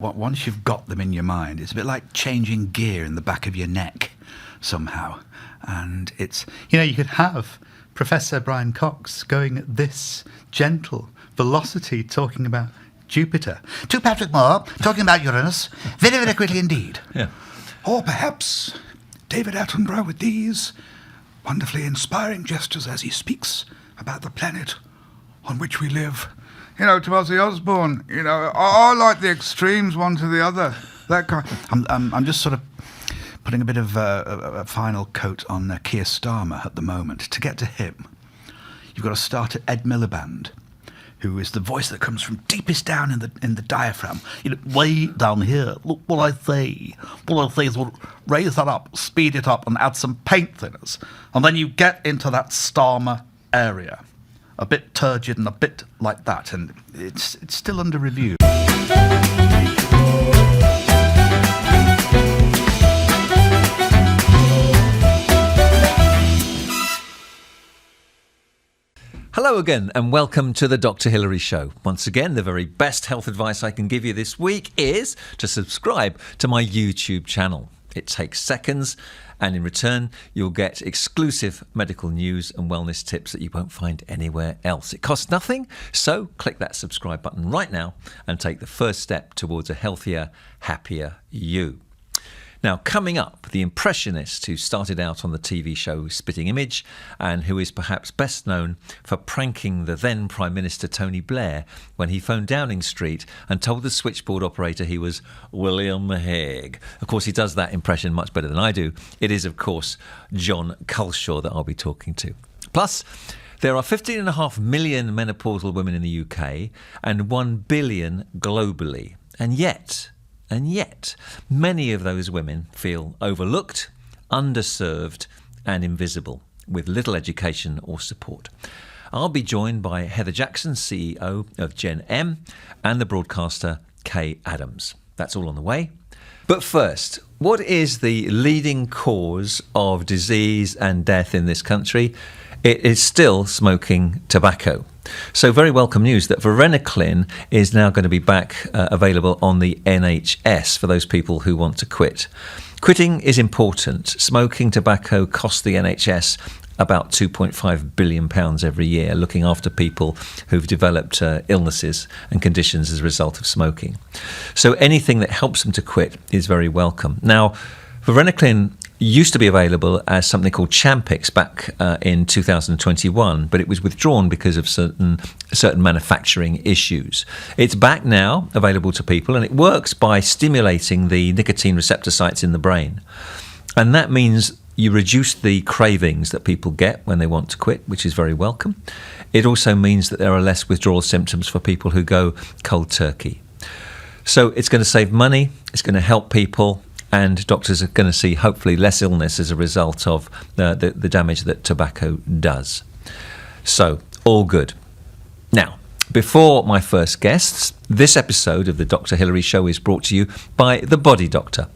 Once you've got them in your mind, it's a bit like changing gear in the back of your neck somehow. And it's, you could have Professor Brian Cox going at this gentle velocity talking about Jupiter, to Patrick Moore talking about Uranus, very, very quickly indeed. Yeah. Or perhaps David Attenborough with these wonderfully inspiring gestures as he speaks about the planet on which we live. To Ozzy Osbourne, I like the extremes one to the other. That kind. I'm just sort of putting a bit of a final coat on Keir Starmer at the moment. To get to him, you've got to start at Ed Miliband, who is the voice that comes from deepest down in the diaphragm. Way down here. Look what I say. What I say is we'll raise that up, speed it up, and add some paint thinners. And then you get into that Starmer area. A bit turgid and a bit like that, and it's still under review. Hello again and welcome to the Dr. Hilary Show. Once again, the very best health advice I can give you this week is to subscribe to my YouTube channel. It takes seconds, and in return, you'll get exclusive medical news and wellness tips that you won't find anywhere else. It costs nothing, so click that subscribe button right now and take the first step towards a healthier, happier you. Now, coming up, the impressionist who started out on the TV show Spitting Image and who is perhaps best known for pranking the then Prime Minister Tony Blair when he phoned Downing Street and told the switchboard operator he was William Hague. Of course, he does that impression much better than I do. It is, of course, Jon Culshaw that I'll be talking to. Plus, there are 15.5 million menopausal women in the UK and 1 billion globally. And yet, many of those women feel overlooked, underserved and invisible, with little education or support. I'll be joined by Heather Jackson, CEO of Gen M, and the broadcaster Kaye Adams. That's all on the way. But first, what is the leading cause of disease and death in this country? It is still smoking tobacco. So very welcome news that varenicline is now going to be back available on the NHS for those people who want to quit. Quitting is important. Smoking tobacco costs the NHS about £2.5 billion every year, looking after people who've developed illnesses and conditions as a result of smoking. So anything that helps them to quit is very welcome. Now, varenicline used to be available as something called Champix back in 2021, but it was withdrawn because of certain manufacturing issues. It's back now, available to people, and it works by stimulating the nicotine receptor sites in the brain. And that means you reduce the cravings that people get when they want to quit, which is very welcome. It also means that there are less withdrawal symptoms for people who go cold turkey. So it's going to save money, it's going to help people, and doctors are going to see hopefully less illness as a result of the damage that tobacco does. So, all good. Now, before my first guests, this episode of the Dr. Hilary Show is brought to you by The Body Doctor.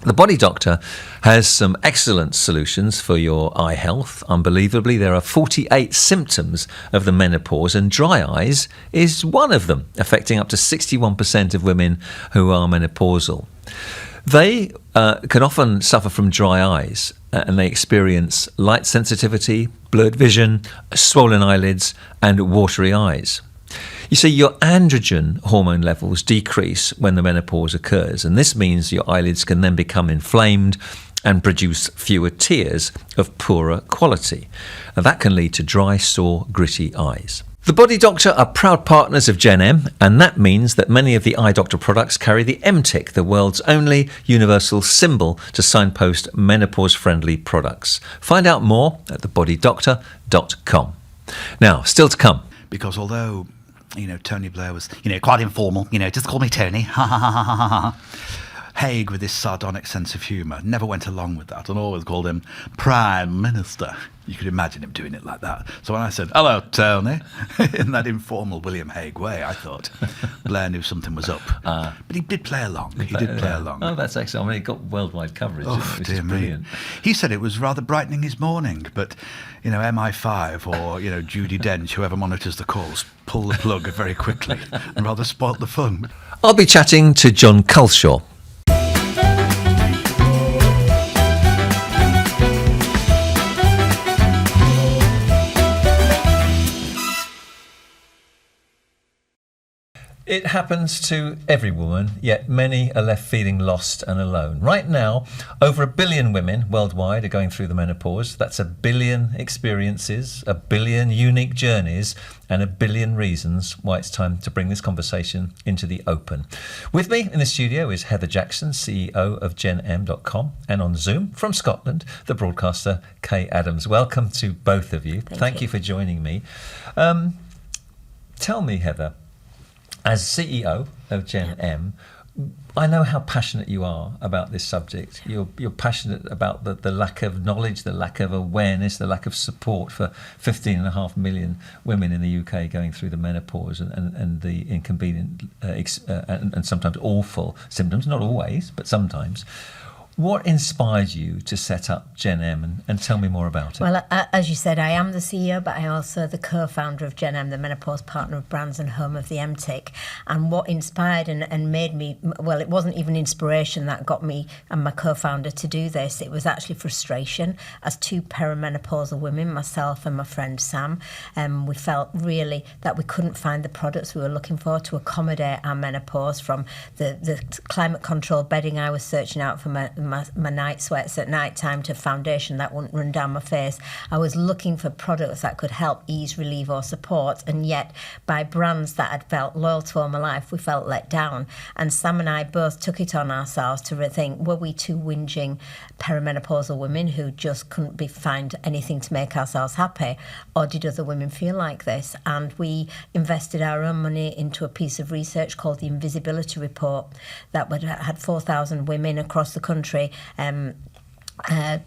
The Body Doctor has some excellent solutions for your eye health. Unbelievably, there are 48 symptoms of the menopause, and dry eyes is one of them, affecting up to 61% of women who are menopausal. They can often suffer from dry eyes and they experience light sensitivity, blurred vision, swollen eyelids and watery eyes. You see, your androgen hormone levels decrease when the menopause occurs, and this means your eyelids can then become inflamed and produce fewer tears of poorer quality. And that can lead to dry, sore, gritty eyes. The Body Doctor are proud partners of Gen M, and that means that many of the eye doctor products carry the M-tick, the world's only universal symbol to signpost menopause-friendly products. Find out more at thebodydoctor.com. Now, still to come. Because although, Tony Blair was, quite informal, just call me Tony, ha ha ha ha ha ha. Hague with his sardonic sense of humour. Never went along with that and always called him Prime Minister. You could imagine him doing it like that. So when I said, "Hello, Tony," in that informal William Hague way, I thought Blair knew something was up. But he did play along. He did play along. Oh, that's excellent. I mean, it got worldwide coverage, which Dear is brilliant. me. He said it was rather brightening his morning, but, MI5 or, Judi Dench, whoever monitors the calls, pull the plug very quickly and rather spoilt the fun. I'll be chatting to Jon Culshaw. It happens to every woman, yet many are left feeling lost and alone. Right now, over 1 billion women worldwide are going through the menopause. That's 1 billion experiences, 1 billion unique journeys, and 1 billion reasons why it's time to bring this conversation into the open. With me in the studio is Heather Jackson, CEO of GenM.com, and on Zoom from Scotland, the broadcaster Kaye Adams. Welcome to both of you. Thank you for joining me. Tell me, Heather, as CEO of GenM, I know how passionate you are about this subject. You're passionate about the lack of knowledge, the lack of awareness, the lack of support for 15.5 million women in the UK going through the menopause and the inconvenient and sometimes awful symptoms, not always, but sometimes. What inspired you to set up GenM and tell me more about it? Well, as you said, I am the CEO, but I also the co-founder of GenM, the menopause partner of brands and home of the MTIC. And what inspired and made me, well, it wasn't even inspiration that got me and my co-founder to do this. It was actually frustration. As two perimenopausal women, myself and my friend Sam, we felt really that we couldn't find the products we were looking for to accommodate our menopause, from the climate control bedding I was searching out for my night sweats at night time to foundation that wouldn't run down my face. I was looking for products that could help ease, relieve or support, and yet by brands that had felt loyal to all my life, we felt let down. And Sam and I both took it on ourselves to rethink, were we two whinging perimenopausal women who just couldn't find anything to make ourselves happy, or did other women feel like this? And we invested our own money into a piece of research called the Invisibility Report that had 4,000 women across the country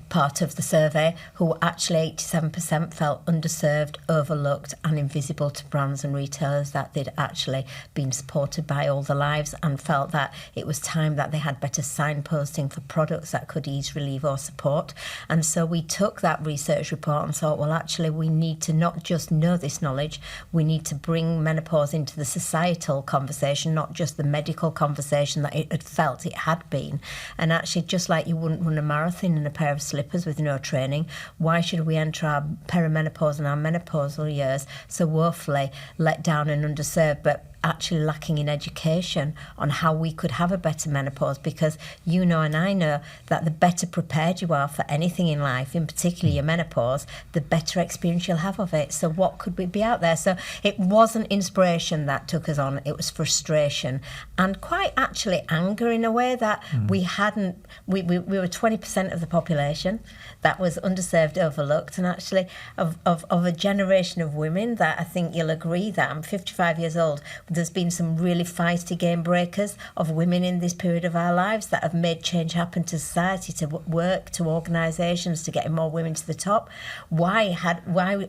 part of the survey, who actually 87% felt underserved, overlooked and invisible to brands and retailers, that they'd actually been supported by all their lives, and felt that it was time that they had better signposting for products that could ease, relieve or support. And so we took that research report and thought, well, actually we need to not just know this knowledge, we need to bring menopause into the societal conversation, not just the medical conversation that it had felt it had been. And actually, just like you wouldn't run a marathon in a pair of slippers with no training, why should we enter our perimenopause and our menopausal years so woefully let down and underserved, but actually lacking in education on how we could have a better menopause? Because you know and I know that the better prepared you are for anything in life, in particular your menopause, the better experience you'll have of it. So what could we be out there? So it wasn't inspiration that took us on, it was frustration and quite actually anger in a way that we hadn't, we were 20% of the population that was underserved, overlooked, and actually of a generation of women that I think you'll agree that I'm 55 years old. There's been some really feisty game breakers of women in this period of our lives that have made change happen to society, to work, to organisations, to getting more women to the top. Why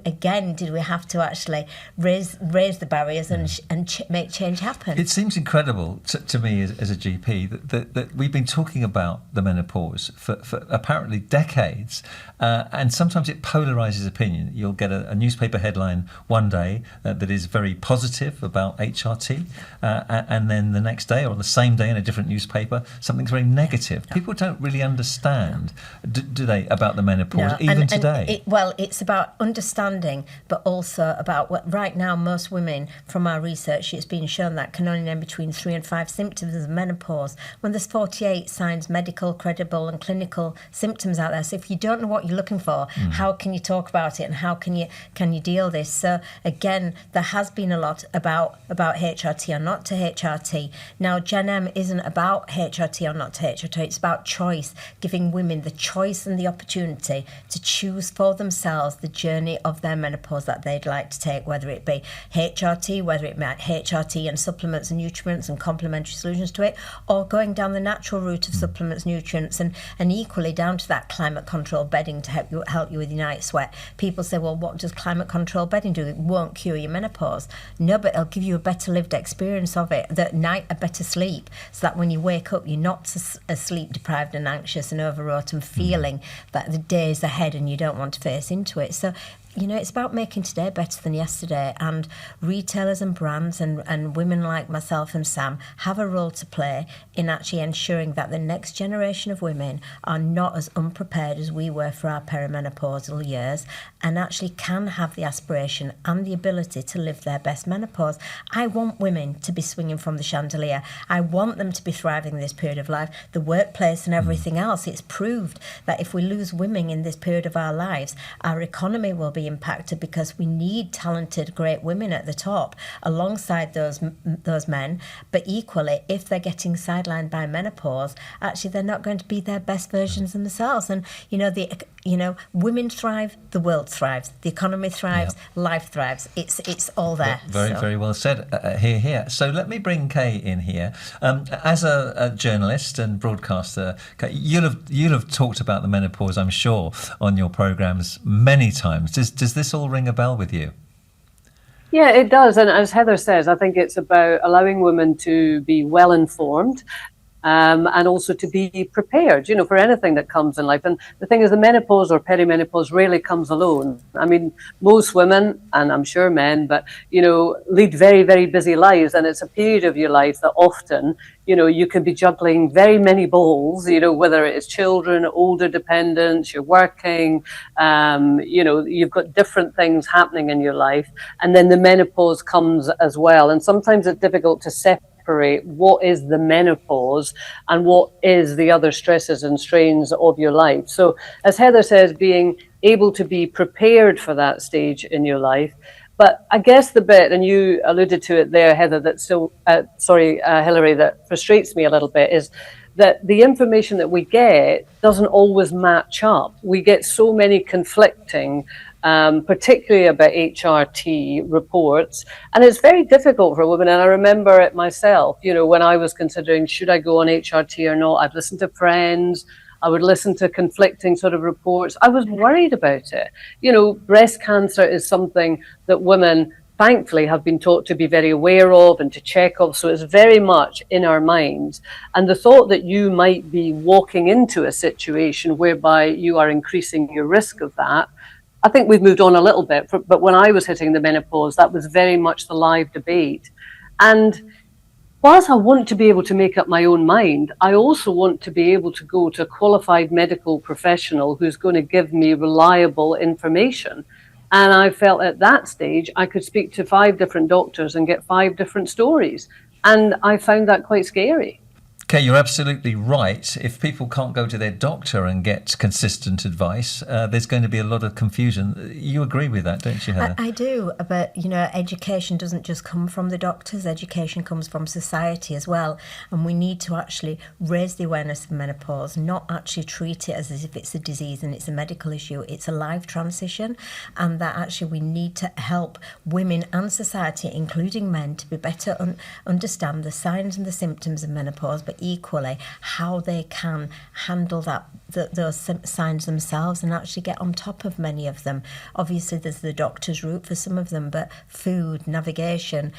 again did we have to actually raise the barriers and make change happen? It seems incredible to me as a GP that we've been talking about the menopause for apparently decades, and sometimes it polarises opinion. You'll get a newspaper headline one day that is very positive about HRT, and then the next day or the same day in a different newspaper something's very negative. People don't really understand, do they, about the menopause, even today? It's about understanding, but also about what right now most women, from our research, it's been shown that can only name between 3 and 5 symptoms of menopause when there's 48 signs, medical, credible and clinical symptoms out there. So if you don't know what you're looking for, how can you talk about it and how can you deal this? So again, there has been a lot about HRT or not to HRT. Now, Gen M isn't about HRT or not to HRT. It's about choice, giving women the choice and the opportunity to choose for themselves the journey of their menopause that they'd like to take, whether it be HRT, whether it be HRT and supplements and nutrients and complementary solutions to it, or going down the natural route of supplements, nutrients, and equally down to that climate control bedding to help you with your night sweat. People say, well, what does climate control bedding do? It won't cure your menopause. No, but it'll give you a better lived experience of it. That night, a better sleep, so that when you wake up, you're not sleep deprived and anxious and overwrought and feeling that the day is ahead and you don't want to face into it. So, you know, it's about making today better than yesterday, and retailers and brands and women like myself and Sam have a role to play in actually ensuring that the next generation of women are not as unprepared as we were for our perimenopausal years, and actually can have the aspiration and the ability to live their best menopause. I want women to be swinging from the chandelier. I want them to be thriving in this period of life, the workplace and everything else. It's proved that if we lose women in this period of our lives, our economy will be impacted, because we need talented, great women at the top alongside those men. But equally, if they're getting sidelined by menopause, actually they're not going to be their best versions of themselves. And women thrive, the world thrives, the economy thrives, life thrives. It's all there. Very well said. Here. So let me bring Kaye in here. As a journalist and broadcaster, Kaye, you'll have talked about the menopause, I'm sure, on your programmes many times. Does this all ring a bell with you? Yeah, it does. And as Heather says, I think it's about allowing women to be well informed, and also to be prepared, for anything that comes in life. And the thing is, the menopause or perimenopause rarely comes alone. I mean, most women, and I'm sure men, but, lead very, very busy lives. And it's a period of your life that often, you can be juggling very many balls, whether it is children, older dependents, you're working, you've got different things happening in your life. And then the menopause comes as well. And sometimes it's difficult to separate what is the menopause and what is the other stresses and strains of your life. So as Heather says, being able to be prepared for that stage in your life. But I guess the bit, and you alluded to it there, Heather, Hilary, that frustrates me a little bit is that the information that we get doesn't always match up. We get so many conflicting, particularly about HRT reports, and it's very difficult for women. And I remember it myself, when I was considering, should I go on HRT or not? I'd listen to friends, I would listen to conflicting sort of reports. I was worried about it. Breast cancer is something that women thankfully have been taught to be very aware of and to check of. So it's very much in our minds. And the thought that you might be walking into a situation whereby you are increasing your risk of that, I think we've moved on a little bit. But when I was hitting the menopause, that was very much the live debate. And whilst I want to be able to make up my own mind, I also want to be able to go to a qualified medical professional who's going to give me reliable information. And I felt at that stage I could speak to 5 different doctors and get 5 different stories. And I found that quite scary. Okay, you're absolutely right. If people can't go to their doctor and get consistent advice, there's going to be a lot of confusion. You agree with that, don't you, Heather? I do, but, education doesn't just come from the doctors. Education comes from society as well. And we need to actually raise the awareness of menopause, not actually treat it as if it's a disease and it's a medical issue. It's a life transition, and that actually we need to help women and society, including men, to be better understand the signs and the symptoms of menopause, but equally how they can handle those signs themselves and actually get on top of many of them. Obviously there's the doctor's route for some of them, but food, navigation,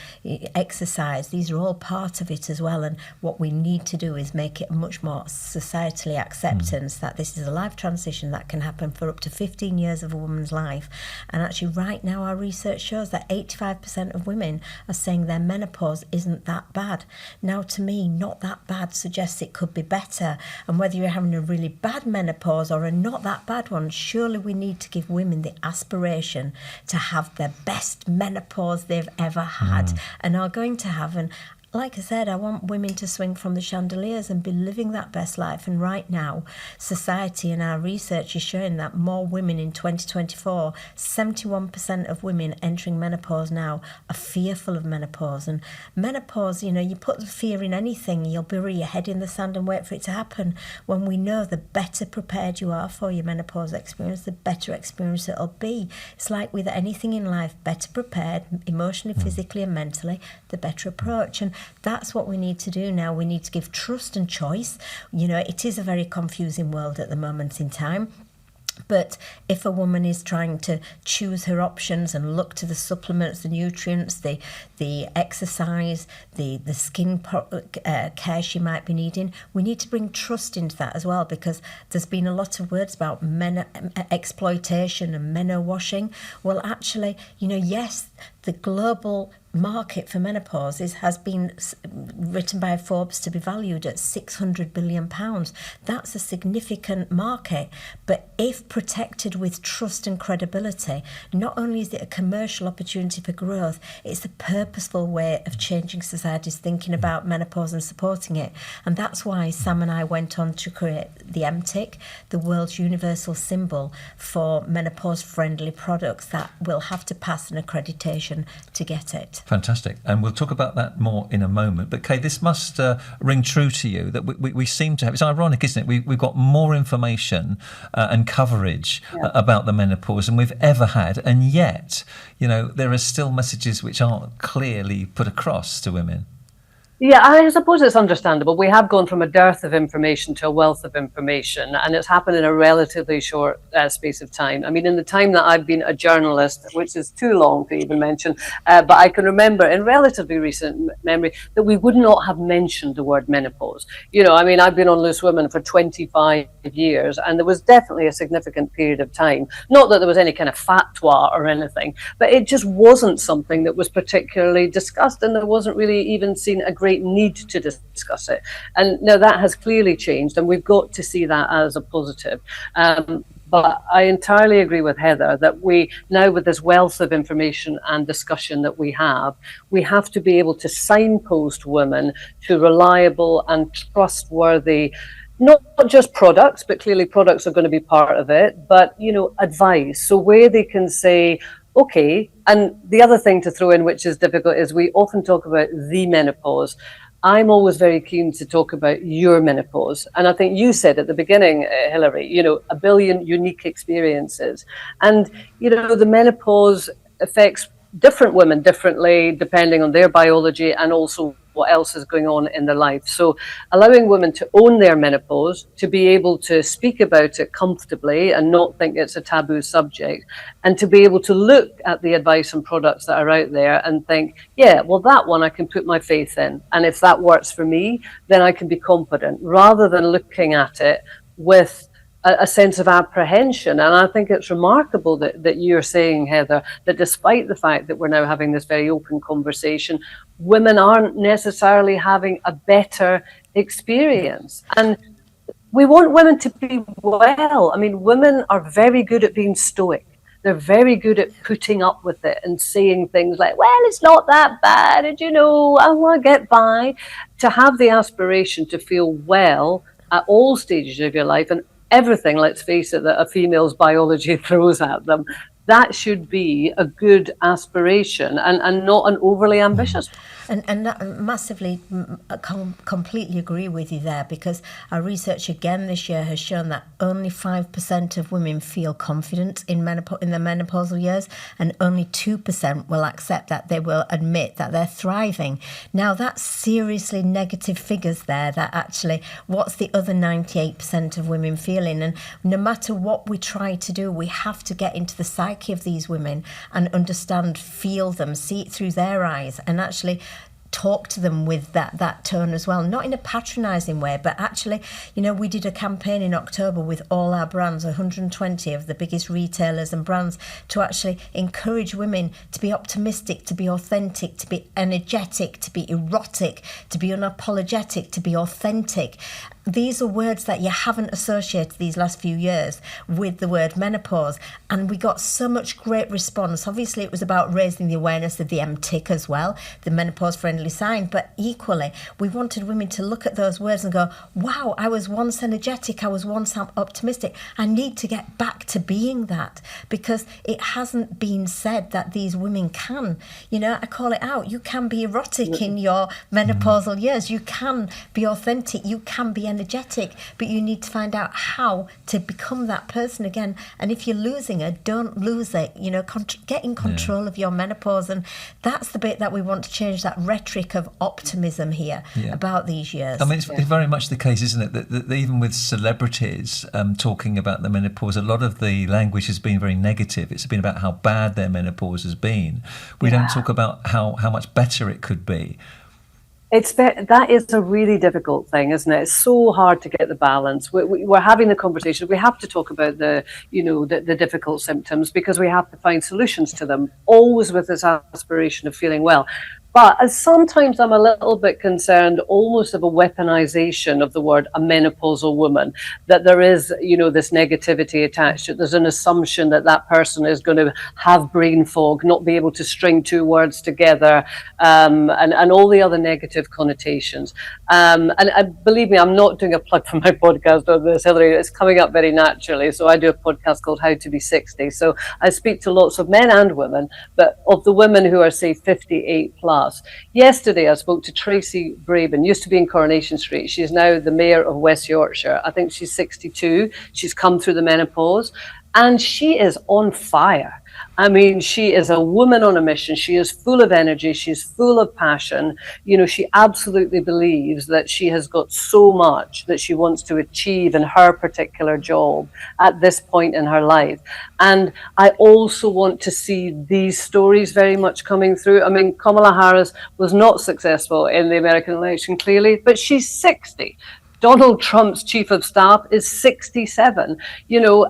exercise, these are all part of it as well. And what we need to do is make it much more societally acceptance that this is a life transition that can happen for up to 15 years of a woman's life. And actually right now our research shows that 85% of women are saying their menopause isn't that bad. Now, to me, not that bad suggests it could be better. And whether you're having a really bad menopause or a not that bad one, surely we need to give women the aspiration to have the best menopause they've ever had and are going to have. And like I said, I want women to swing from the chandeliers and be living that best life. And right now, society and our research is showing that more women in 2024, 71% of women entering menopause now are fearful of menopause. And menopause, you put the fear in anything, you'll bury your head in the sand and wait for it to happen. When we know the better prepared you are for your menopause experience, the better experience it'll be. It's like with anything in life, better prepared, emotionally, physically and mentally, the better approach. And that's what we need to do now. We need to give trust and choice. It is a very confusing world at the moment in time. But if a woman is trying to choose her options and look to the supplements, the nutrients, the exercise, the skin care she might be needing, we need to bring trust into that as well, because there's been a lot of words about exploitation and meno washing. Well, actually, yes, the global market for menopause has been written by Forbes to be valued at £600 billion. That's a significant market, but if protected with trust and credibility, not only is it a commercial opportunity for growth, it's a purposeful way of changing society's thinking about menopause and supporting it. And that's why Sam and I went on to create the MTIC, the world's universal symbol for menopause-friendly products that will have to pass an accreditation to get it. Fantastic. And we'll talk about that more in a moment. But Kaye, this must ring true to you that we seem to have, it's ironic, isn't it? We've got more information and coverage about the menopause than we've ever had. And yet, there are still messages which aren't clearly put across to women. Yeah, I suppose it's understandable. We have gone from a dearth of information to a wealth of information, and it's happened in a relatively short space of time. I mean, in the time that I've been a journalist, which is too long to even mention, but I can remember in relatively recent memory that we would not have mentioned the word menopause. I've been on Loose Women for 25 years, and there was definitely a significant period of time, not that there was any kind of fatwa or anything, but it just wasn't something that was particularly discussed, and there wasn't really even seen a great need to discuss it. And now that has clearly changed, and we've got to see that as a positive. But I entirely agree with Heather that we now, with this wealth of information and discussion that we have to be able to signpost women to reliable and trustworthy, not just products, but clearly products are going to be part of it, but, advice. So where they can say, okay, and the other thing to throw in, which is difficult, is we often talk about the menopause. I'm always very keen to talk about your menopause. And I think you said at the beginning, Hilary, 1 billion unique experiences. And, the menopause affects different women differently, depending on their biology and also what else is going on in their life. So allowing women to own their menopause, to be able to speak about it comfortably and not think it's a taboo subject, and to be able to look at the advice and products that are out there and think, yeah, well, that one I can put my faith in. And if that works for me, then I can be confident, rather than looking at it with a sense of apprehension. And I think it's remarkable that you're saying, Heather, that despite the fact that we're now having this very open conversation, women aren't necessarily having a better experience. And we want women to be well. I mean, women are very good at being stoic. They're very good at putting up with it and saying things like, well, it's not that bad, and I want to get by. To have the aspiration to feel well at all stages of your life, and everything, let's face it, that a female's biology throws at them, that should be a good aspiration and not an overly ambitious one. And that massively, completely agree with you there, because our research again this year has shown that only 5% of women feel confident in their menopausal years, and only 2% will accept that, they will admit that they're thriving. Now that's seriously negative figures there, that actually what's the other 98% of women feeling? And no matter what we try to do, we have to get into the psyche of these women and understand, feel them, see it through their eyes, and actually talk to them with that tone as well, not in a patronising way, but actually, we did a campaign in October with all our brands, 120 of the biggest retailers and brands, to actually encourage women to be optimistic, to be authentic, to be energetic, to be erotic, to be unapologetic, to be authentic. these are words that you haven't associated these last few years with the word menopause. And we got so much great response. Obviously, it was about raising the awareness of the MTIC as well, the menopause-friendly sign. But equally, we wanted women to look at those words and go, wow, I was once energetic, I was once optimistic. I need to get back to being that, because it hasn't been said that these women can. You know, I call it out. You can be erotic in your menopausal years. You can be authentic. You can be energetic, but you need to find out how to become that person again. And if you're losing it, don't lose it. You know, get in control of your menopause. And that's the bit that we want to change, that rhetoric of optimism here about these years. I mean, it's very much the case, isn't it, that even with celebrities talking about the menopause, a lot of the language has been very negative. It's been about how bad their menopause has been. We don't talk about how much better it could be. That is a really difficult thing, isn't it? It's so hard to get the balance. We're having the conversation. We have to talk about the difficult symptoms, because we have to find solutions to them, always with this aspiration of feeling well. But sometimes I'm a little bit concerned almost of a weaponization of the word a menopausal woman, that there is, this negativity attached to it. There's an assumption that that person is going to have brain fog, not be able to string two words together, and all the other negative connotations. And believe me, I'm not doing a plug for my podcast on this, Hilary. It's coming up very naturally. So I do a podcast called How to Be 60. So I speak to lots of men and women, but of the women who are, say, 58 plus. Yesterday, I spoke to Tracy Braben, used to be in Coronation Street. She's now the mayor of West Yorkshire. I think she's 62. She's come through the menopause, and she is on fire. I mean, she is a woman on a mission. She is full of energy. She's full of passion. She absolutely believes that she has got so much that she wants to achieve in her particular job at this point in her life. And I also want to see these stories very much coming through. I mean, Kamala Harris was not successful in the American election, clearly, but she's 60. Donald Trump's chief of staff is 67.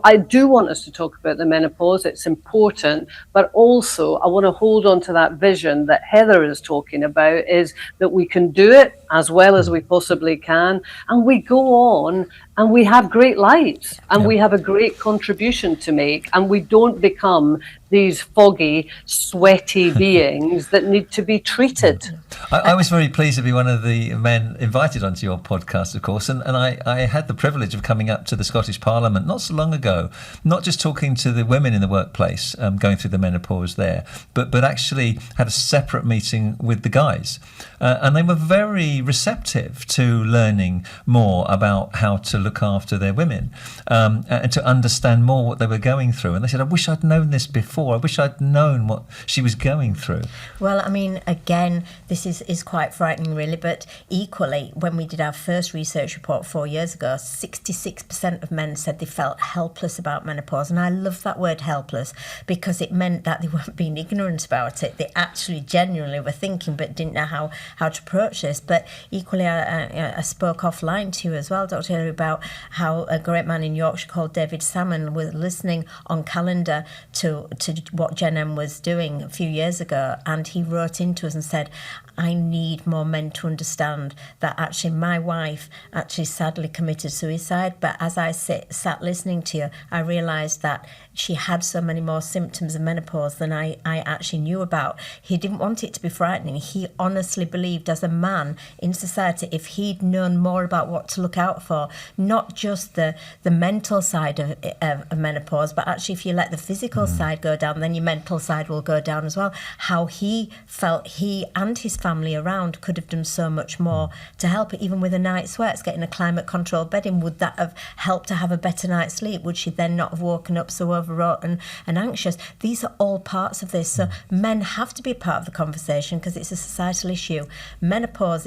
I do want us to talk about the menopause. It's important, but also I want to hold on to that vision that Heather is talking about, is that we can do it as well as we possibly can. And we go on and we have great lives, and we have a great contribution to make, and we don't become these foggy, sweaty beings that need to be treated. I was very pleased to be one of the men invited onto your podcast, of course, and I had the privilege of coming up to the Scottish Parliament not so long ago, not just talking to the women in the workplace going through the menopause there, but actually had a separate meeting with the guys. And they were very receptive to learning more about how to look after their women and to understand more what they were going through. And they said, I wish I'd known this before. I wish I'd known what she was going through. Well, I mean, again, this is quite frightening, really. But equally, when we did our first research report 4 years ago, 66% of men said they felt helpless about menopause. And I love that word helpless, because it meant that they weren't being ignorant about it. They actually genuinely were thinking but didn't know how to approach this. But equally, I spoke offline to you as well, Dr. Hilary, about how a great man in Yorkshire called David Salmon was listening on calendar to what Gen M was doing a few years ago, and he wrote into us and said, I need more men to understand that actually my wife actually sadly committed suicide, but as I sat listening to you, I realised that she had so many more symptoms of menopause than I actually knew about. He didn't want it to be frightening. He honestly believed, as a man in society, if he'd known more about what to look out for, not just the mental side of menopause, but actually if you let the physical side go down, then your mental side will go down as well. How he felt he and his family around could have done so much more to help it, even with a night's sweats, getting a climate controlled bedding. Would that have helped to have a better night's sleep? Would she then not have woken up so overwrought and anxious? These are all parts of this. So men have to be part of the conversation because it's a societal issue. Menopause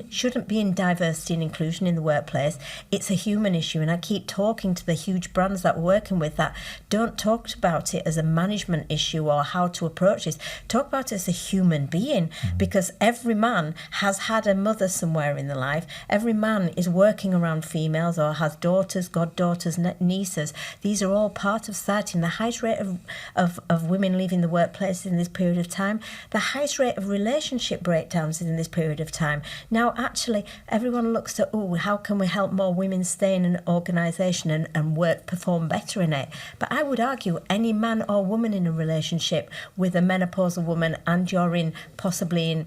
shouldn't be in diversity and inclusion in the workplace. It's a human issue, and I keep talking to the huge brands that we're working with that don't talk about it as a management issue or how to approach this. Talk about it as a human being, because every man has had a mother somewhere in their life. Every man is working around females or has daughters, goddaughters, nieces. These are all part of society. And the highest rate of women leaving the workplace in this period of time, the highest rate of relationship breakdowns in this period of time. Now, actually, everyone looks at, how can we help more women stay in an organisation and work, perform better in it? But I would argue any man or woman in a relationship with a menopausal woman, and you're possibly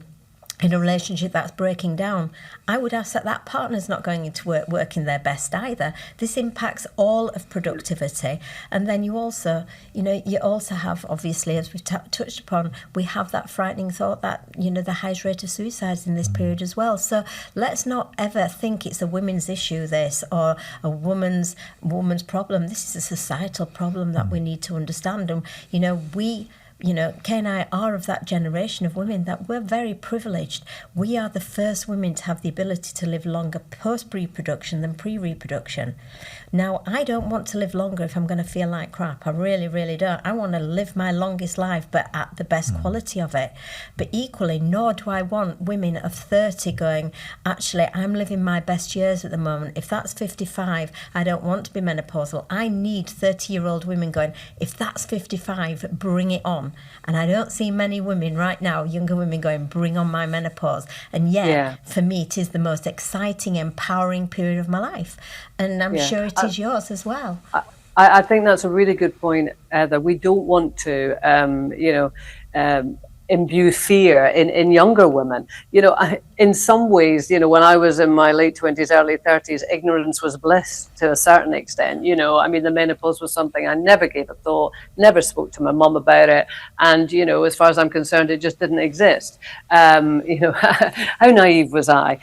in a relationship that's breaking down, I would ask that partner's not going into working their best either. This impacts all of productivity. And then you also have, obviously, as we've touched upon, we have that frightening thought that, the highest rate of suicides in this period as well. So let's not ever think it's a women's issue, this, or a woman's problem. This is a societal problem that we need to understand. And, Kaye and I are of that generation of women that we're very privileged. We are the first women to have the ability to live longer post-reproduction than pre-reproduction. Now, I don't want to live longer if I'm going to feel like crap. I really, really don't. I want to live my longest life, but at the best quality of it. But equally, nor do I want women of 30 going, actually, I'm living my best years at the moment. If that's 55, I don't want to be menopausal. I need 30-year-old women going, if that's 55, bring it on. And I don't see many women right now, younger women, going, bring on my menopause. And yet, for me, it is the most exciting, empowering period of my life. And I'm sure it is yours as well. I think that's a really good point, Heather. We don't want to, imbue fear in younger women. In some ways, when I was in my late 20s, early 30s, ignorance was bliss to a certain extent. The menopause was something I never gave a thought, never spoke to my mum about it. And, as far as I'm concerned, it just didn't exist. How naive was I?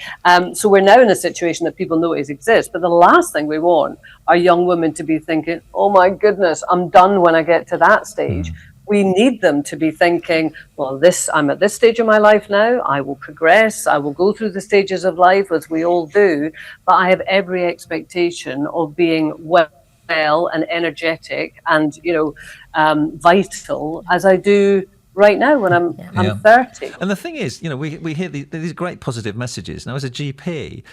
So we're now in a situation that people know it exists. But the last thing we want are young women to be thinking, oh my goodness, I'm done when I get to that stage. We need them to be thinking, well, I'm at this stage of my life now, I will progress, I will go through the stages of life as we all do, but I have every expectation of being well and energetic and, vital as I do right now when I'm 30. And the thing is, we hear these great positive messages. Now, as a GP,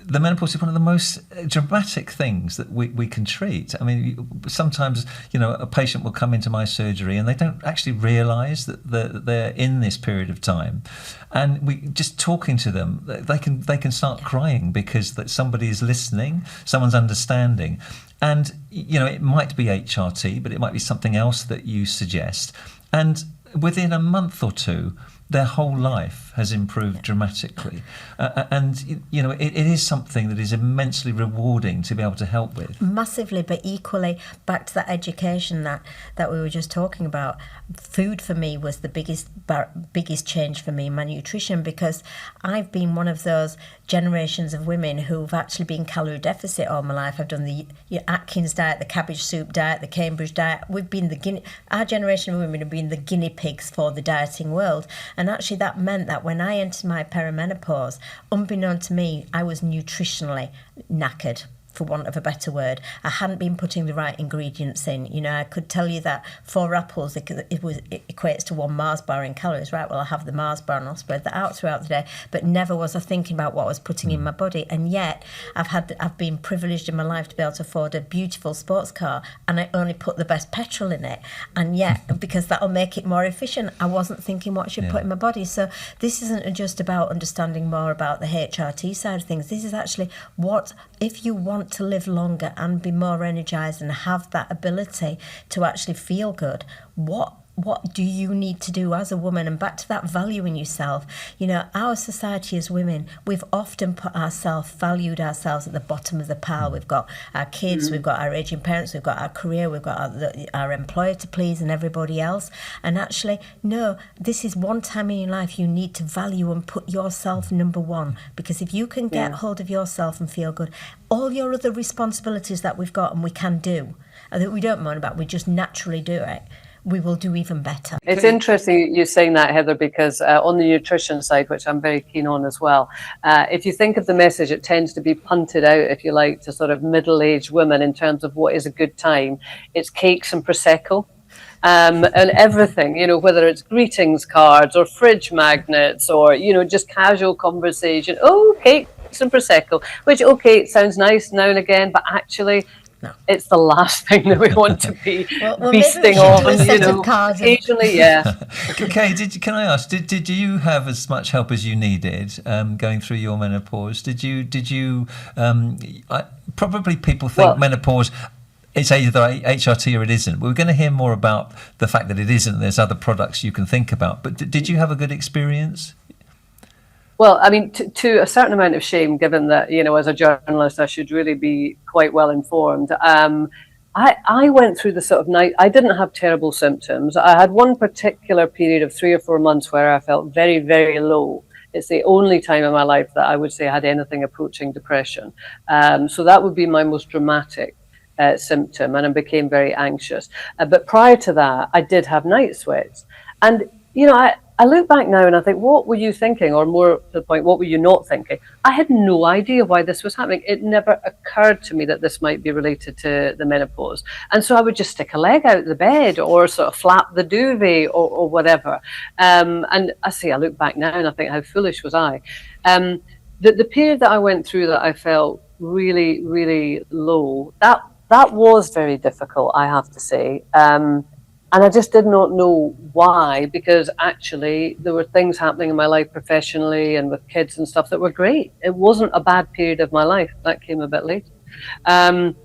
the menopause is one of the most dramatic things that we can treat. I mean, sometimes, a patient will come into my surgery and they don't actually realise that they're in this period of time. And we just talking to them, they can start crying because that somebody is listening, someone's understanding. And, it might be HRT, but it might be something else that you suggest. And within a month or two, their whole life has improved dramatically. And it is something that is immensely rewarding to be able to help with. Massively, but equally, back to that education that we were just talking about, food for me was the biggest change for me in my nutrition, because I've been one of those generations of women who've actually been calorie deficit all my life. I've done the Atkins diet, the cabbage soup diet, the Cambridge diet. We've been our generation of women have been the guinea pigs for the dieting world. And actually that meant that when I entered my perimenopause, unbeknown to me, I was nutritionally knackered, for want of a better word. I hadn't been putting the right ingredients in. I could tell you that 4 apples, it equates to 1 Mars bar in calories, right? Well, I have the Mars bar and I'll spread that out throughout the day, but never was I thinking about what I was putting in my body. And yet I've been privileged in my life to be able to afford a beautiful sports car, and I only put the best petrol in it. And yet, because that'll make it more efficient, I wasn't thinking what I should put in my body. So this isn't just about understanding more about the HRT side of things. This is actually if you want to live longer and be more energized and have that ability to actually feel good, what do you need to do as a woman? And back to that value in yourself. Our society as women, we've often valued ourselves at the bottom of the pile. We've got our kids, we've got our aging parents, we've got our career, we've got our employer to please and everybody else. And actually, no, this is one time in your life you need to value and put yourself number one. Because if you can get hold of yourself and feel good, all your other responsibilities that we've got and we can do, and that we don't moan about, we just naturally do it, we will do even better. It's interesting you saying that, Heather, because on the nutrition side, which I'm very keen on as well, if you think of the message, it tends to be punted out, if you like, to sort of middle-aged women in terms of what is a good time. It's cakes and Prosecco. And everything, whether it's greetings cards or fridge magnets or, just casual conversation. Oh, cakes and Prosecco, which, okay, it sounds nice now and again, but actually, It's the last thing that we want to be well, beasting on, occasionally, yeah. Kaye, can I ask, did you have as much help as you needed going through your menopause? Did you probably people think menopause, it's either HRT or it isn't. We're going to hear more about the fact that it isn't. There's other products you can think about. But did you have a good experience? Well, I mean, to a certain amount of shame, given that, as a journalist, I should really be quite well informed. I went through the sort of night. I didn't have terrible symptoms. I had one particular period of 3 or 4 months where I felt very, very low. It's the only time in my life that I would say I had anything approaching depression. So that would be my most dramatic symptom, and I became very anxious. But prior to that, I did have night sweats. And, I look back now and I think, what were you thinking? Or more to the point, what were you not thinking? I had no idea why this was happening. It never occurred to me that this might be related to the menopause. And so I would just stick a leg out the bed or sort of flap the duvet or whatever. And I look back now and I think, how foolish was I? The period that I went through that I felt really, really low, that was very difficult, I have to say. And I just did not know why, because actually there were things happening in my life professionally and with kids and stuff that were great. It wasn't a bad period of my life. That came a bit later. But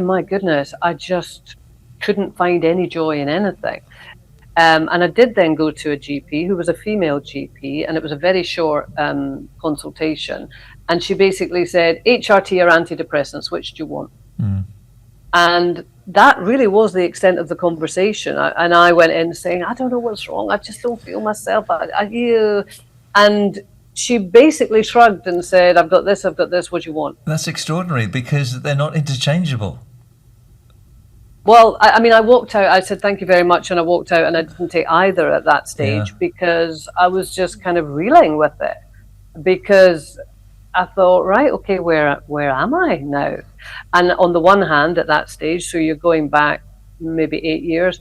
my goodness, I just couldn't find any joy in anything. And I did then go to a GP who was a female GP, and it was a very short consultation. And she basically said, HRT or antidepressants, which do you want? And that really was the extent of the conversation. And I went in saying, I don't know what's wrong. I just don't feel myself. And she basically shrugged and said, I've got this, what do you want? That's extraordinary, because they're not interchangeable. Well, I walked out, I said, thank you very much. And I walked out and I didn't take either at that stage because I was just kind of reeling with it. Because I thought, right, okay, where am I now? And on the one hand, at that stage, so you're going back maybe 8 years,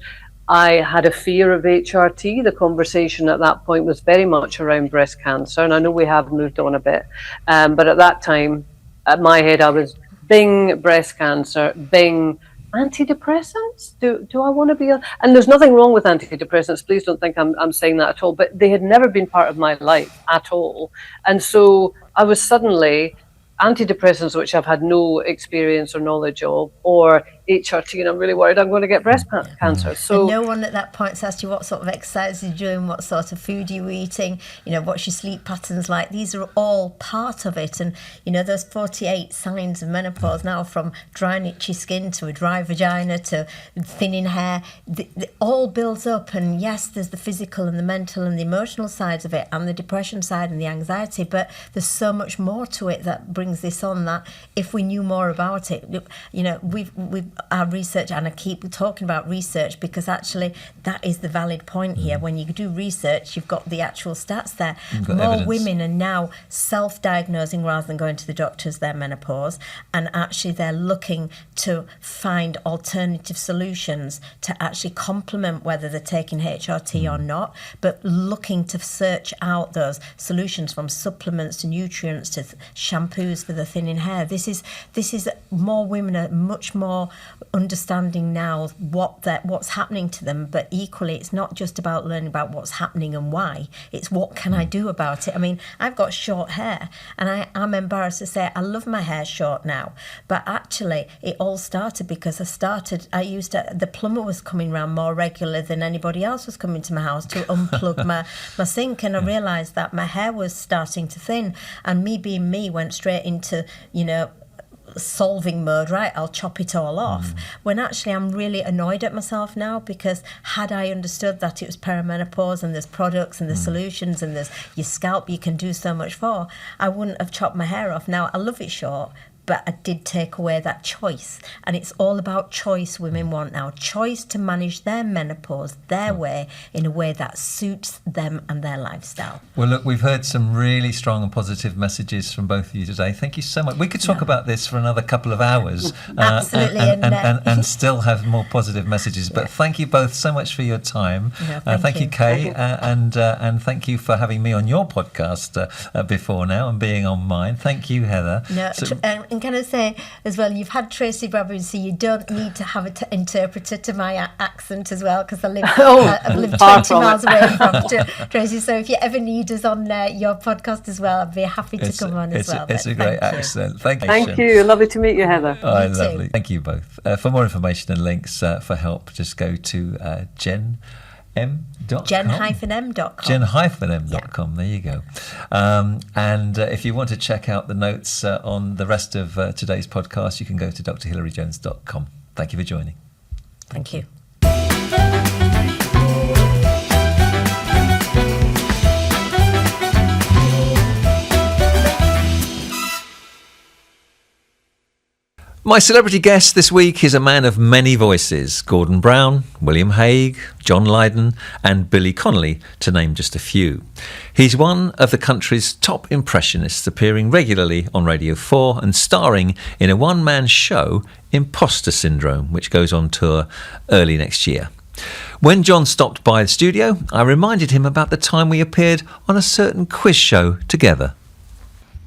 I had a fear of HRT. The conversation at that point was very much around breast cancer. And I know we have moved on a bit. But at that time, at my head, I was bing breast cancer, bing antidepressants. Do I want to be and there's nothing wrong with antidepressants. Please don't think I'm saying that at all. But they had never been part of my life at all. And so I was suddenly antidepressants, which I've had no experience or knowledge of, or HRT, and I'm really worried I'm going to get breast cancer. So and no one at that point asked you what sort of exercise you're doing, what sort of food you're eating, what's your sleep patterns like. These are all part of it. And those 48 signs of menopause now, from dry and itchy skin to a dry vagina to thinning hair, all builds up. And yes, there's the physical and the mental and the emotional sides of it, and the depression side and the anxiety, but there's so much more to it that brings this on, that if we knew more about it, we've our research, and I keep talking about research because actually that is the valid point here. When you do research, you've got the actual stats there. More evidence. Women are now self-diagnosing rather than going to the doctors their menopause, and actually they're looking to find alternative solutions to actually complement whether they're taking HRT or not, but looking to search out those solutions, from supplements to nutrients to shampoos for the thinning hair. This is more women are much more understanding now what's happening to them, but equally it's not just about learning about what's happening and why, it's what can I do about it. I mean, I've got short hair and I'm embarrassed to say I love my hair short now, but actually it all started because the plumber was coming round more regular than anybody else was coming to my house to unplug my sink, and I realised that my hair was starting to thin, and me being me went straight into solving mode. Right, I'll chop it all off, when actually I'm really annoyed at myself now, because had I understood that it was perimenopause and there's products and there's solutions and there's your scalp you can do so much for, I wouldn't have chopped my hair off. Now I love it short, but I did take away that choice, and it's all about choice. Women want now choice to manage their menopause their way, in a way that suits them and their lifestyle. Well, look, we've heard some really strong and positive messages from both of you today. Thank you so much. We could talk about this for another couple of hours Absolutely, and still have more positive messages, but thank you both so much for your time. Thank you, Kaye, and thank you for having me on your podcast before now and being on mine. Thank you, Heather. And can I say as well, you've had Tracy Bradbury, so you don't need to have an interpreter to my accent as well, because I live I've lived 20 miles away from Tracy. So if you ever need us on your podcast as well, I'd be happy to come on as well. It's a great accent. Thank you. Thank you. Lovely to meet you, Heather. Oh, lovely. Thank you both. For more information and links for help, just go to jen-m.com. Jen-m.com. There you go. And if you want to check out the notes on the rest of today's podcast, you can go to drhilaryjones.com. Thank you for joining. Thank you. My celebrity guest this week is a man of many voices: Gordon Brown, William Hague, John Lydon and Billy Connolly, to name just a few. He's one of the country's top impressionists, appearing regularly on Radio 4 and starring in a one-man show, Imposter Syndrome, which goes on tour early next year. When John stopped by the studio, I reminded him about the time we appeared on a certain quiz show together.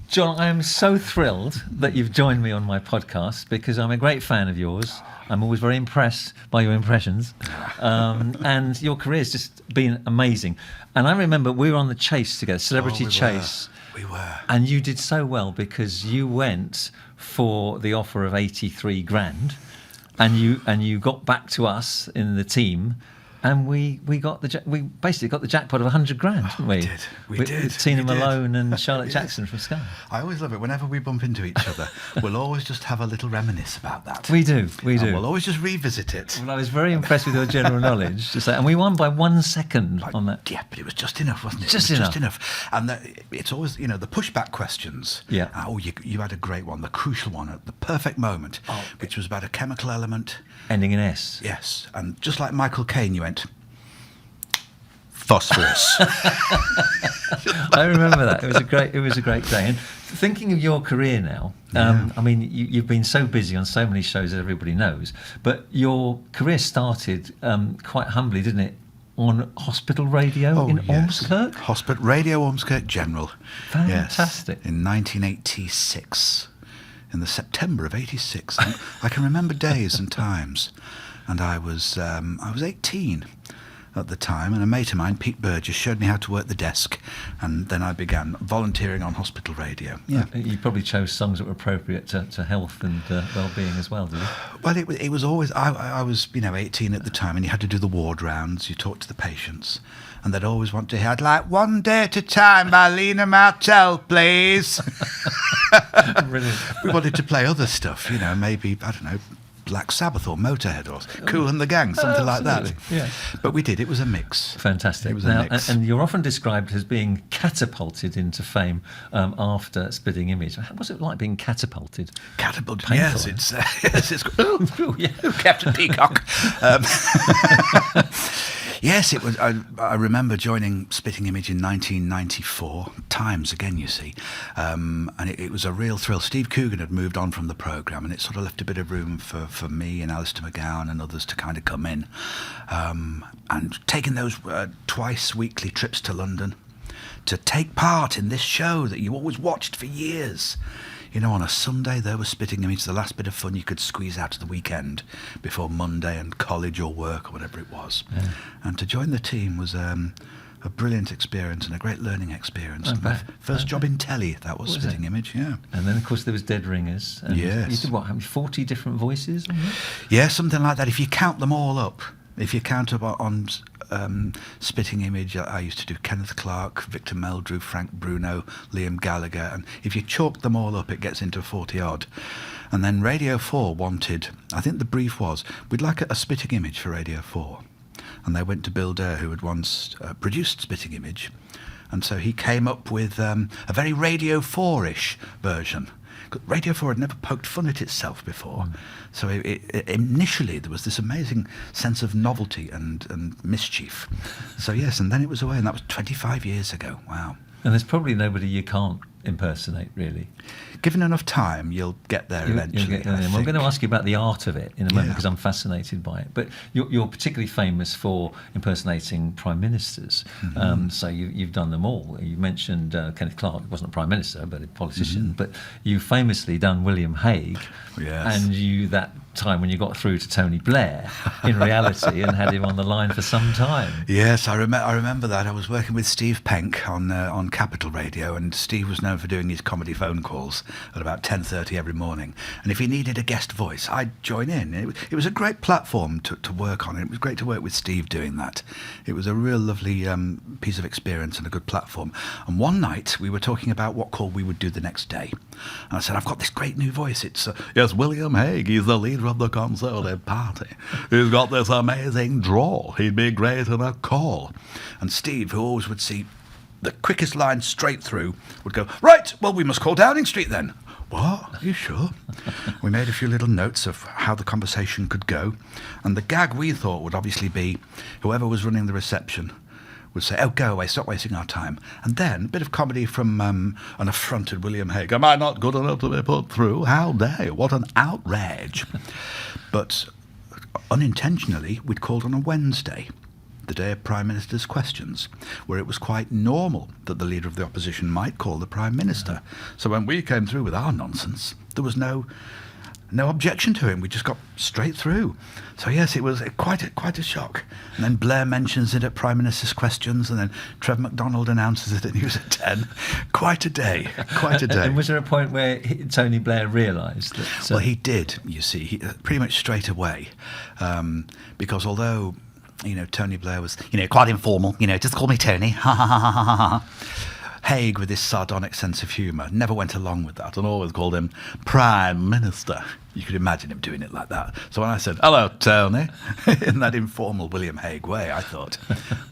John, I am so thrilled that you've joined me on my podcast, because I'm a great fan of yours. I'm always very impressed by your impressions. And your career's just been amazing. And I remember we were on the Chase together, Celebrity Chase. We were. And you did so well, because you went for the offer of 83 grand, and you got back to us in the team. And we basically got the jackpot of 100 grand, didn't we? We did. Tina Malone and Charlotte Jackson from Sky. I always love it. Whenever we bump into each other, we'll always just have a little reminisce about that. We do. And we'll always just revisit it. Well, I was very impressed with your general knowledge. And we won by 1 second on that. Yeah, but it was just enough, wasn't it? Just enough. And it's always, the pushback questions. Yeah. You had a great one, the crucial one at the perfect moment, which was about a chemical element. Ending in S. Yes. And just like Michael Caine, you went, phosphorus. I remember that. It was a great day. And thinking of your career now, I mean, you've been so busy on so many shows that everybody knows, but your career started quite humbly, didn't it? On hospital radio in Ormskirk? Hospital Radio Ormskirk General. Fantastic. Yes, in 1986. In the September of 86. And I can remember days and times. And I was 18 at the time, and a mate of mine, Pete Burgess, showed me how to work the desk, and then I began volunteering on hospital radio. Yeah, you probably chose songs that were appropriate to health and well-being as well, did you? Well, it was always I was 18 at the time, and you had to do the ward rounds. You talked to the patients, and they'd always want to hear, I'd like One Day at a Time by Lena Martell, please. Brilliant. We wanted to play other stuff, maybe, I don't know, Black Sabbath or Motorhead or Kool and the Gang, something like that. Yeah. But we did. It was a mix. Fantastic. It was a mix. And you're often described as being catapulted into fame after Spitting Image. What was it like being catapulted? Catapulted. Painful, Yes, it's Captain Peacock. Yes, it was. I remember joining Spitting Image in 1994. Times again, you see, and it was a real thrill. Steve Coogan had moved on from the programme, and it sort of left a bit of room for me and Alistair McGowan and others to kind of come in, and taking those twice weekly trips to London to take part in this show that you always watched for years. On a Sunday, there was Spitting Image, the last bit of fun you could squeeze out of the weekend before Monday and college or work or whatever it was. Yeah. And to join the team was a brilliant experience and a great learning experience. My first job in telly, that was Spitting Image, yeah. And then, of course, there was Dead Ringers. And yes. You did what, 40 different voices? Yeah, something like that. If you count them all up, on Spitting Image, I used to do Kenneth Clark, Victor Meldrew, Frank Bruno, Liam Gallagher, and if you chalk them all up, it gets into 40-odd. And then Radio 4 wanted, I think the brief was, we'd like a Spitting Image for Radio 4. And they went to Bill Dare, who had once produced Spitting Image, and so he came up with a very Radio 4-ish version. Radio 4 had never poked fun at itself before. So initially there was this amazing sense of novelty and mischief. So yes, and then it was away, and that was 25 years ago. Wow. And there's probably nobody you can't impersonate, really. Given enough time, you'll get there eventually. I'm going to ask you about the art of it in a moment because I'm fascinated by it. But you're particularly famous for impersonating prime ministers. So you've done them all. You mentioned Kenneth Clarke, wasn't a prime minister, but a politician. But you've famously done William Hague. Yes. And that time when you got through to Tony Blair in reality and had him on the line for some time. Yes, I remember that. I was working with Steve Penk on Capital Radio, and Steve was known for doing his comedy phone calls at about 10:30 every morning. And if he needed a guest voice, I'd join in. It was a great platform to work on. It was great to work with Steve doing that. It was a real lovely piece of experience and a good platform. And one night we were talking about what call we would do the next day. And I said, I've got this great new voice. It's yes, William Hague. He's the leader of the Conservative Party. He's got this amazing drawl. He'd be great in a call. And Steve, who always would see the quickest line straight through, would go, right, well, we must call Downing Street then. What? Are you sure? We made a few little notes of how the conversation could go. And the gag we thought would obviously be whoever was running the reception would say, oh, go away, stop wasting our time. And then a bit of comedy from an affronted William Hague. Am I not good enough to be put through? How dare you? What an outrage. But unintentionally, we'd called on a Wednesday, the day of Prime Minister's questions, where it was quite normal that the leader of the opposition might call the Prime Minister. So when we came through with our nonsense, there was no objection to him. We just got straight through. So yes, it was quite a shock. And then Blair mentions it at Prime Minister's questions, and then Trev MacDonald announces it at News at 10. Quite a day. And was there a point where Tony Blair realised that? Well, he did, you see, pretty much straight away. Because although, Tony Blair was, quite informal, just call me Tony, ha ha ha ha ha ha. Hague, with his sardonic sense of humour, never went along with that and always called him Prime Minister. You could imagine him doing it like that. So when I said, hello, Tony, in that informal William Hague way, I thought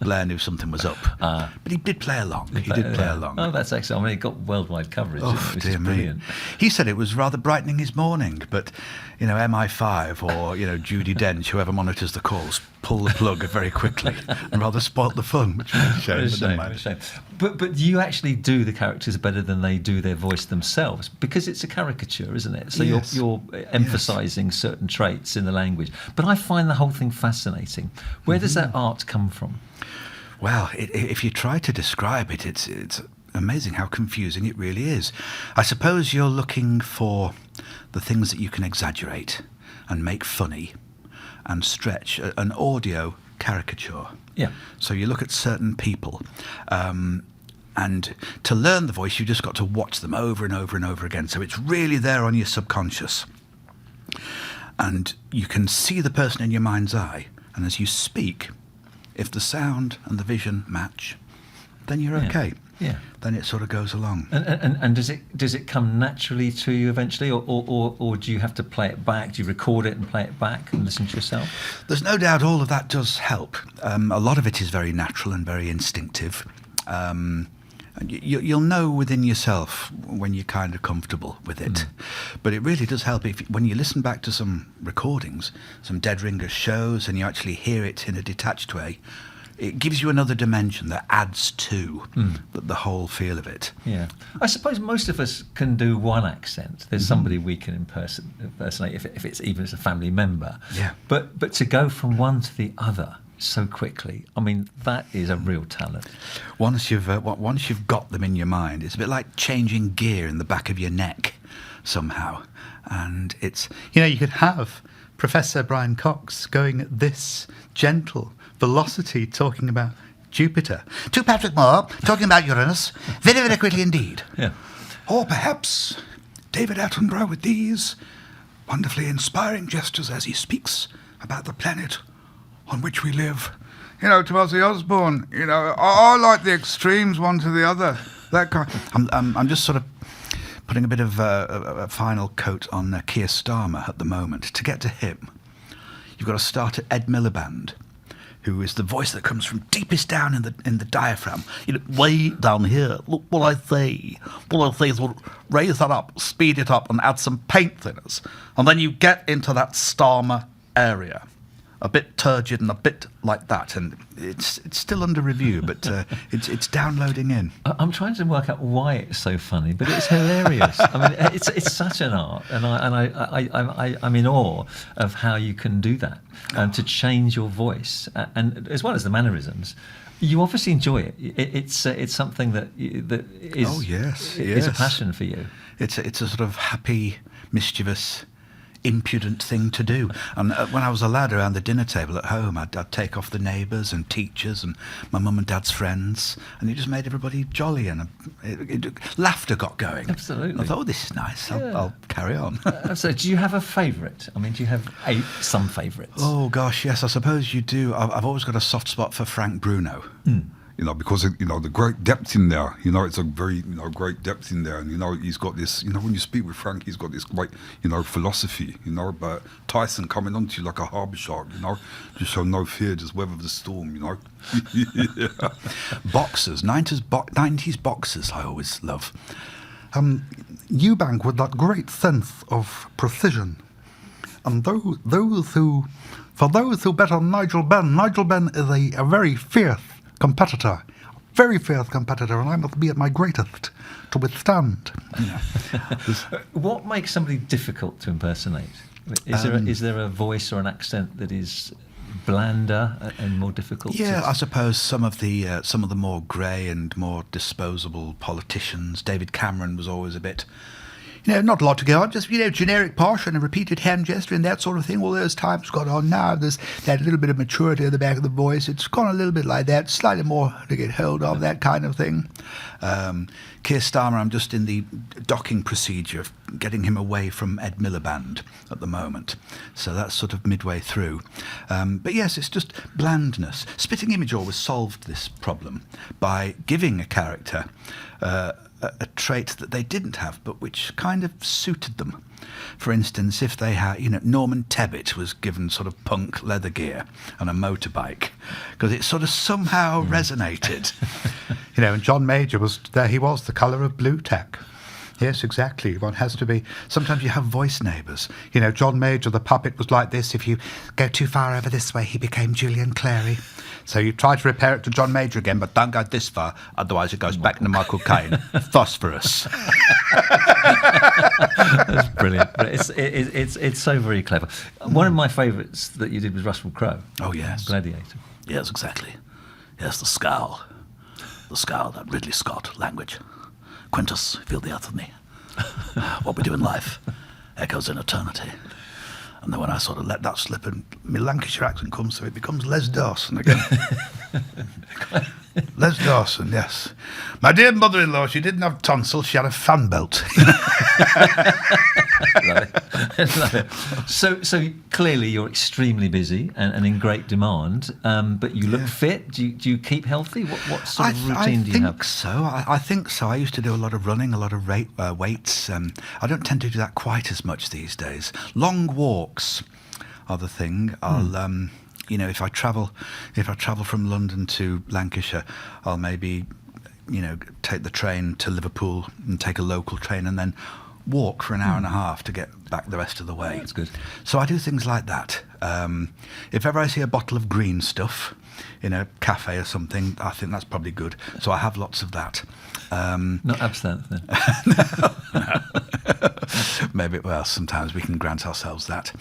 Blair knew something was up. But he did play along. He did play along. Oh, that's excellent. I mean, it got worldwide coverage, which dear is brilliant. Me. He said it was rather brightening his morning, but, MI5 or, Judi Dench, whoever monitors the calls, pull the plug very quickly and rather spoilt the fun, which was a shame. But you actually do the characters better than they do their voice themselves, because it's a caricature, isn't it? So yes. you're emphasising certain traits in the language. But I find the whole thing fascinating. Where does that art come from? Well, if you try to describe it, it's amazing how confusing it really is. I suppose you're looking for the things that you can exaggerate and make funny and stretch, an audio caricature. Yeah. So you look at certain people, and to learn the voice, you've just got to watch them over and over and over again. So it's really there on your subconscious. And you can see the person in your mind's eye. And as you speak, if the sound and the vision match, then you're okay. Yeah. Then it sort of goes along. And does it come naturally to you eventually, or do you have to play it back? Do you record it and play it back and listen to yourself? There's no doubt all of that does help. A lot of it is very natural and very instinctive. You'll know within yourself when you're kind of comfortable with it. But it really does help when you listen back to some recordings, some Dead Ringers shows, and you actually hear it in a detached way. It gives you another dimension that adds to the whole feel of it. Yeah. I suppose most of us can do one accent. There's somebody we can impersonate if it's even as a family member. Yeah. But to go from one to the other so quickly, I mean, that is a real talent. Once you've got them in your mind, it's a bit like changing gear in the back of your neck somehow. And it's, you could have Professor Brian Cox going at this gentle velocity talking about Jupiter, to Patrick Moore talking about Uranus, very, very quickly indeed. Yeah. Or perhaps David Attenborough with these wonderfully inspiring gestures as he speaks about the planet on which we live. To Ozzy Osbourne, I like the extremes one to the other. That kind. I'm just sort of putting a bit of a final coat on Keir Starmer at the moment. To get to him, you've got to start at Ed Miliband, who is the voice that comes from deepest down in the diaphragm. Way down here. Look what I say. What I say is we'll raise that up, speed it up, and add some paint thinners. And then you get into that Starmer area. a bit turgid and a bit like that, and it's still under review, but it's downloading in. I'm trying to work out why it's so funny, but it's hilarious. I mean, it's such an art, and I'm in awe of how you can do that, to change your voice, and as well as the mannerisms. You obviously enjoy it. It's something that is is a passion for you. It's a sort of happy, mischievous, impudent thing to do. And when I was a lad around the dinner table at home, I'd take off the neighbours and teachers and my mum and dad's friends, and it just made everybody jolly, and laughter got going. Absolutely. I thought, oh, this is nice. I'll carry on. So do you have a favourite? I mean, do you have some favourites? Oh gosh, yes, I suppose you do. I've always got a soft spot for Frank Bruno. Because the great depth in there. It's a very great depth in there, and he's got this. When you speak with Frank, he's got this great philosophy. About Tyson coming onto you like a harbour shark. Just show no fear, just weather the storm. Yeah. Boxers, 90s boxers, I always love. Eubank with that great sense of precision, and for those who bet on Nigel Benn is a very fierce competitor, and I must be at my greatest to withstand. What makes somebody difficult to impersonate? Is there a voice or an accent that is blander and more difficult? Yeah, I suppose some of the more grey and more disposable politicians. David Cameron was always a bit. Not a lot to go on, just, generic posh and a repeated hand gesture and that sort of thing. Well, there's time's gone on now. There's that little bit of maturity at the back of the voice. It's gone a little bit like that, slightly more to get hold of, that kind of thing. Keir Starmer, I'm just in the docking procedure of getting him away from Ed Miliband at the moment. So that's sort of midway through. But yes, it's just blandness. Spitting Image always solved this problem by giving a character a trait that they didn't have, but which kind of suited them. For instance, if they had, Norman Tebbit was given sort of punk leather gear and a motorbike, because it sort of somehow resonated. And John Major was there. He was the colour of blue tack. Yes, exactly. One has to be. Sometimes you have voice neighbours. John Major, the puppet, was like this. If you go too far over this way, he became Julian Clary. So you try to repair it to John Major again, but don't go this far, otherwise it goes back to Michael Caine. Phosphorus. That's brilliant. It's so very clever. One of my favourites that you did was Russell Crowe. Oh, yes. Gladiator. Yes, exactly. Yes, the scowl. The scowl, that Ridley Scott language. Quintus, feel the earth of me. What we do in life echoes in eternity. And then when I sort of let that slip and my Lancashire accent comes through, it becomes Les Dawson again. Les Dawson, yes. My dear mother-in-law, she didn't have tonsils, she had a fan belt. Love it. So clearly you're extremely busy and in great demand, but you look fit. Do you keep healthy? What sort of routine do you have? I think so. I used to do a lot of running, a lot of weights. I don't tend to do that quite as much these days. Long walks are the thing. I'll if I travel from London to Lancashire, I'll maybe take the train to Liverpool and take a local train and then walk for an hour and a half to get back the rest of the way. That's good. So I do things like that. If ever I see a bottle of green stuff in a cafe or something, I think that's probably good. So I have lots of that. Not absinthe then? No. Maybe, well, sometimes we can grant ourselves that.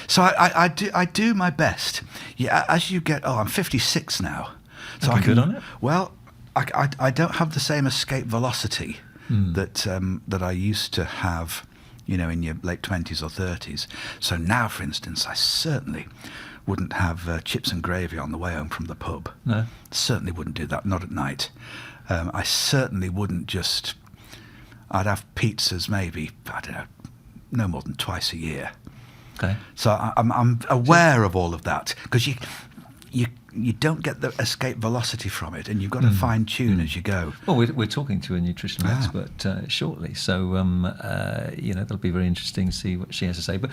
So I do my best. Yeah, as you get, I'm 56 now. So I can, good on it. Well, I don't have the same escape velocity that I used to have, in your late 20s or 30s. So now, for instance, I certainly wouldn't have chips and gravy on the way home from the pub. No. Certainly wouldn't do that, not at night. I certainly wouldn't just... I'd have pizzas maybe, I don't know, no more than twice a year. Okay. So I'm aware of all of that, because you don't get the escape velocity from it, and you've got to fine tune as you go. Well, we're talking to a nutritional expert shortly, so that'll be very interesting to see what she has to say. But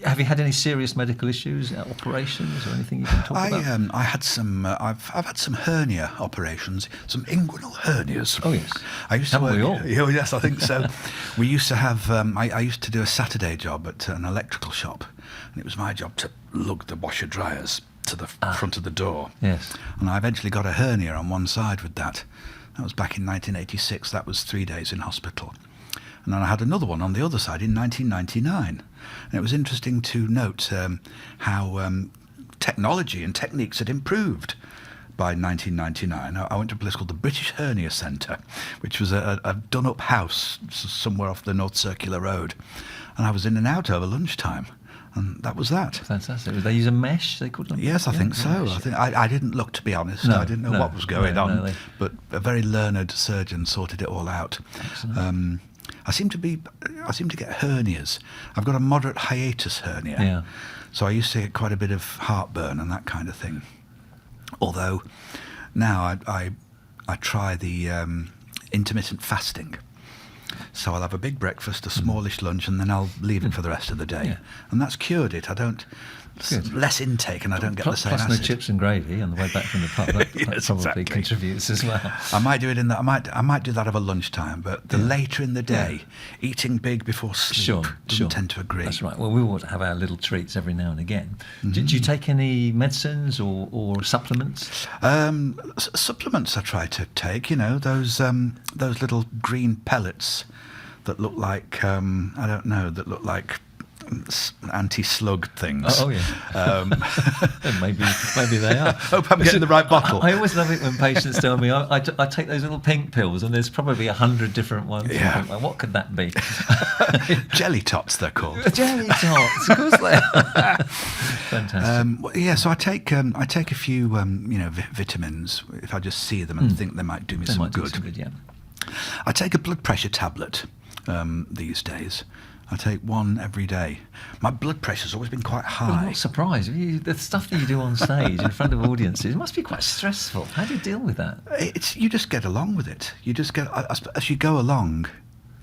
have you had any serious medical issues, operations, or anything you can talk about? I had some. I've had some hernia operations, some inguinal hernias. Oh yes, I used haven't to work. we all? Oh yes, I think so. We used to have. I used to do a Saturday job at an electrical shop, and it was my job to lug the washer dryers to the front of the door. Yes. And I eventually got a hernia on one side with that. That was back in 1986. That was 3 days in hospital. And then I had another one on the other side in 1999. And it was interesting to note how technology and techniques had improved. By 1999, I went to a place called the British Hernia Centre, which was a done-up house somewhere off the North Circular Road. And I was in and out over lunchtime. And that was that. Fantastic. Did they use a mesh? They could. Yes, I think so. I didn't look, to be honest. No, I didn't know what was going on. No, but a very learned surgeon sorted it all out. I seem to get hernias. I've got a moderate hiatus hernia. Yeah. So I used to get quite a bit of heartburn and that kind of thing. Although now I try the intermittent fasting. So I'll have a big breakfast, a smallish lunch, and then I'll leave it for the rest of the day. Yeah. And that's cured it. I don't... less intake, and I don't get the same acid. Plus no chips and gravy on the way back from the pub. That Yes, probably exactly. contributes as well. I might do it in that. I might do that over lunchtime, but the later in the day, eating big before sleep doesn't tend to agree. That's right. Well, we ought to have our little treats every now and again. Do you take any medicines or supplements? Supplements I try to take. You know, those little green pellets that look like that look like anti-slug things. Oh yeah. maybe they are. Hope I'm getting the right bottle. I always love it when patients tell me I take those little pink pills, and there's probably 100 different ones. Yeah. I think, well, what could that be? Jelly tots, they're called. Jelly tots, of course they are. Fantastic. So I take a few vitamins if I just see them and think they might do me some good. Yeah. I take a blood pressure tablet these days. I take one every day. My blood pressure's always been quite high. Well, I'm not surprised. The stuff that you do on stage in front of audiences, it must be quite stressful. How do you deal with that? You just get along with it. You just get, as you go along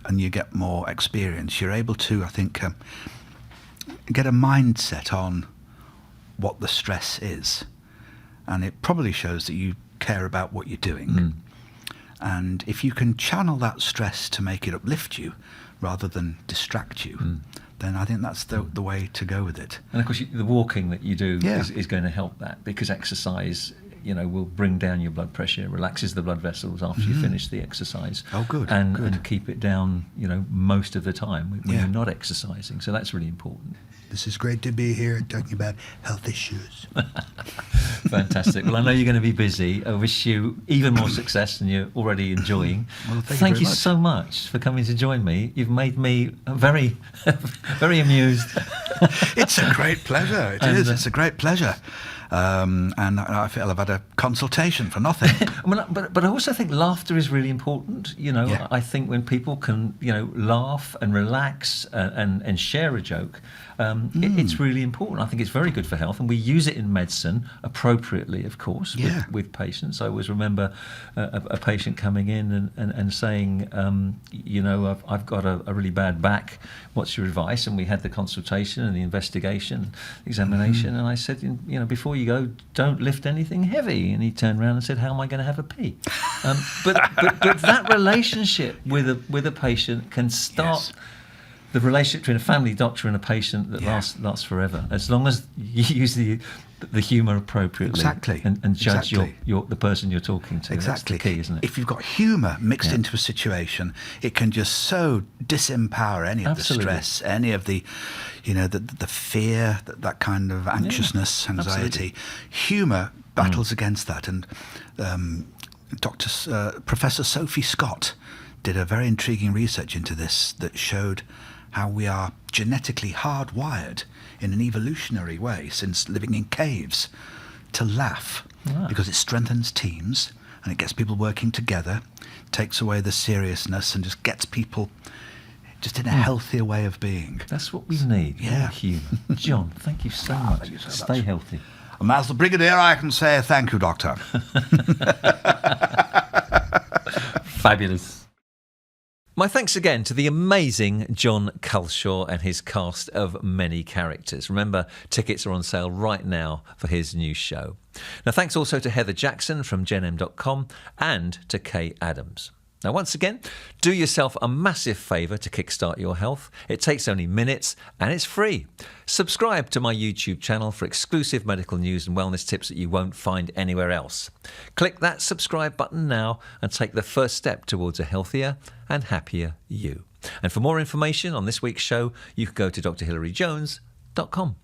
and you get more experience, you're able to, I think, get a mindset on what the stress is. And it probably shows that you care about what you're doing. And if you can channel that stress to make it uplift you rather than distract you, then I think that's the way to go with it. And of course, the walking that you do is going to help that, because exercise, will bring down your blood pressure, relaxes the blood vessels after you finish the exercise. Oh, good. And keep it down, most of the time when you're not exercising. So that's really important. This is great to be here talking about health issues. Fantastic. Well, I know you're going to be busy. I wish you even more success than you're already enjoying. Well, thank you so much for coming to join me. You've made me very, very amused. It's a great pleasure. It is. It's a great pleasure. And I feel I've had a consultation for nothing. But I also think laughter is really important. I think when people can, laugh and relax and share a joke, it's really important. I think it's very good for health, and we use it in medicine appropriately, of course, with patients. I always remember a patient coming in and saying, I've got a really bad back. What's your advice? And we had the consultation and the investigation, examination, and I said, before you go, don't lift anything heavy. And he turned around and said, how am I going to have a pee? But that relationship with a patient can start the relationship between a family doctor and a patient that lasts forever, as long as you use the humour appropriately, and judge the person you're talking to. Exactly. That's the key, isn't it? If you've got humour mixed into a situation, it can just so disempower any of the stress, any of the, the fear, that kind of anxiousness, anxiety. Humour battles against that, and Professor Sophie Scott did a very intriguing research into this that showed how we are genetically hardwired in an evolutionary way since living in caves to laugh, because it strengthens teams and it gets people working together, takes away the seriousness and just gets people just in a healthier way of being. That's what we need. Yeah. Humour. John, thank you so much. Thank you so Stay much. healthy. And as the Brigadier, I can say thank you, Doctor. Fabulous. My thanks again to the amazing Jon Culshaw and his cast of many characters. Remember, tickets are on sale right now for his new show. Now, thanks also to Heather Jackson from genm.com and to Kaye Adams. Now, once again, do yourself a massive favour to kickstart your health. It takes only minutes and it's free. Subscribe to my YouTube channel for exclusive medical news and wellness tips that you won't find anywhere else. Click that subscribe button now and take the first step towards a healthier and happier you. And for more information on this week's show, you can go to drhilaryjones.com.